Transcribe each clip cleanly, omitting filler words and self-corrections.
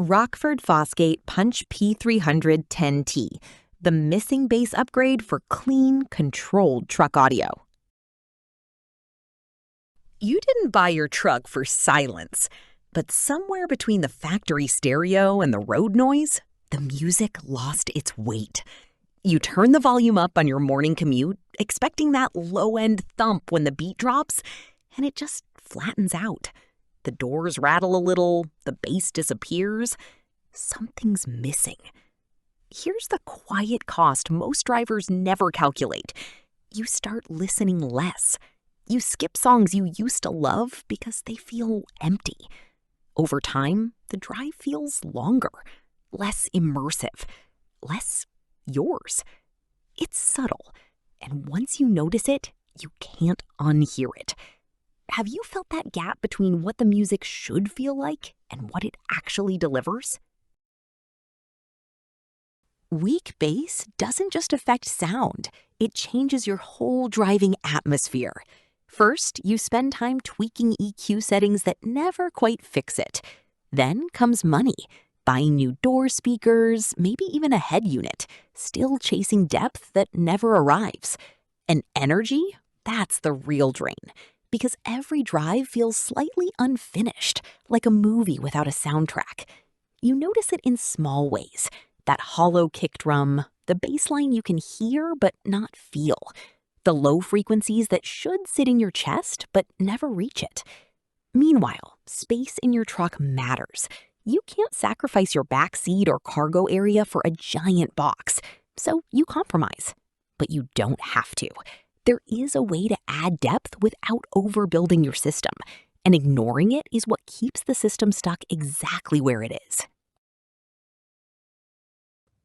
Rockford Fosgate Punch P300-10T, the missing bass upgrade for clean, controlled truck audio. You didn't buy your truck for silence, but somewhere between the factory stereo and the road noise, the music lost its weight. You turn the volume up on your morning commute, expecting that low-end thump when the beat drops, and it just flattens out. The doors rattle a little, the bass disappears. Something's missing. Here's the quiet cost most drivers never calculate. You start listening less. You skip songs you used to love because they feel empty. Over time, the drive feels longer, less immersive, less yours. It's subtle, and once you notice it, you can't unhear it. Have you felt that gap between what the music should feel like and what it actually delivers? Weak bass doesn't just affect sound, it changes your whole driving atmosphere. First, you spend time tweaking EQ settings that never quite fix it. Then comes money, buying new door speakers, maybe even a head unit, still chasing depth that never arrives. And energy, that's the real drain. Because every drive feels slightly unfinished, like a movie without a soundtrack. You notice it in small ways. That hollow kick drum, the bass line you can hear but not feel, the low frequencies that should sit in your chest but never reach it. Meanwhile, space in your truck matters. You can't sacrifice your back seat or cargo area for a giant box, so you compromise. But you don't have to. There is a way to add depth without overbuilding your system, and ignoring it is what keeps the system stuck exactly where it is.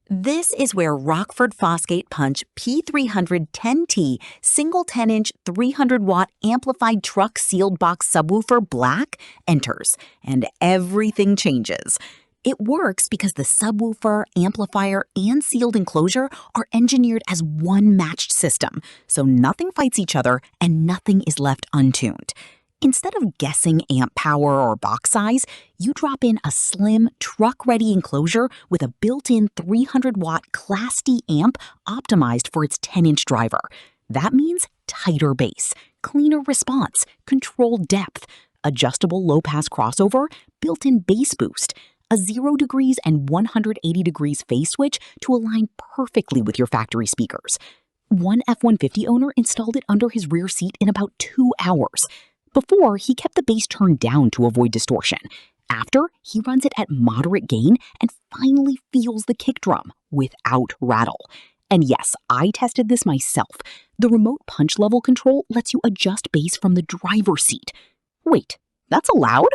This is where Rockford Fosgate Punch P300-10T single 10-inch 300-watt amplified truck sealed box subwoofer black enters, and everything changes. It works because the subwoofer, amplifier, and sealed enclosure are engineered as one matched system, so nothing fights each other and nothing is left untuned. Instead of guessing amp power or box size, you drop in a slim, truck-ready enclosure with a built-in 300-watt Class D amp optimized for its 10-inch driver. That means tighter bass, cleaner response, controlled depth, adjustable low-pass crossover, built-in bass boost, a 0 degrees and 180 degrees phase switch to align perfectly with your factory speakers. One F-150 owner installed it under his rear seat in about 2 hours. Before, he kept the bass turned down to avoid distortion. After, he runs it at moderate gain and finally feels the kick drum without rattle. And yes, I tested this myself. The remote punch level control lets you adjust bass from the driver's seat. Wait, that's allowed?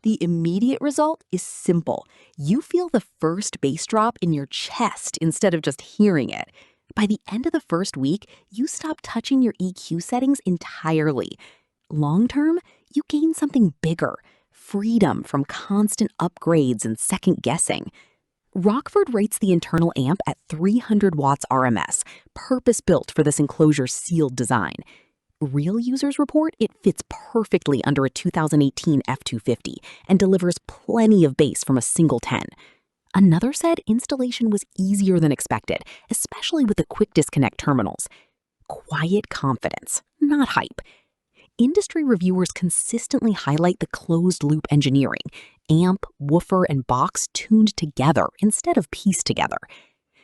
The immediate result is simple. You feel the first bass drop in your chest instead of just hearing it. By the end of the first week, you stop touching your EQ settings entirely. Long term, you gain something bigger, freedom from constant upgrades and second guessing. Rockford rates the internal amp at 300 watts RMS, purpose-built for this enclosure's sealed design. Real users report it fits perfectly under a 2018 F-250 and delivers plenty of bass from a single 10. Another said installation was easier than expected, especially with the quick disconnect terminals. Quiet confidence, not hype. Industry reviewers consistently highlight the closed-loop engineering, amp, woofer, and box tuned together instead of pieced together.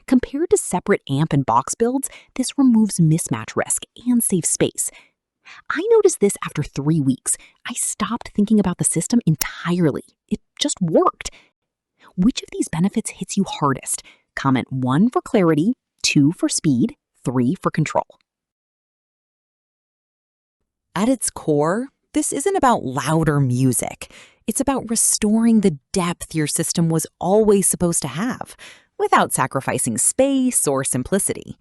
Compared to separate amp and box builds, this removes mismatch risk and saves space. I noticed this after 3 weeks. I stopped thinking about the system entirely. It just worked. Which of these benefits hits you hardest? Comment 1 for clarity, 2 for speed, 3 for control. At its core, this isn't about louder music. It's about restoring the depth your system was always supposed to have, without sacrificing space or simplicity.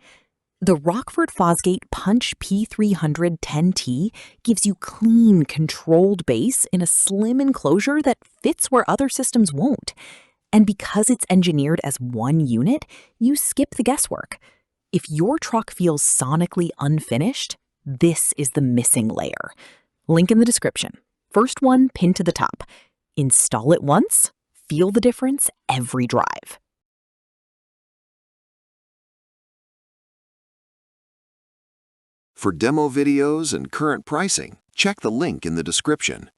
The Rockford Fosgate Punch P300-10T gives you clean, controlled bass in a slim enclosure that fits where other systems won't. And because it's engineered as one unit, you skip the guesswork. If your truck feels sonically unfinished, this is the missing layer. Link in the description. First one pinned to the top. Install it once, feel the difference every drive. For demo videos and current pricing, check the link in the description.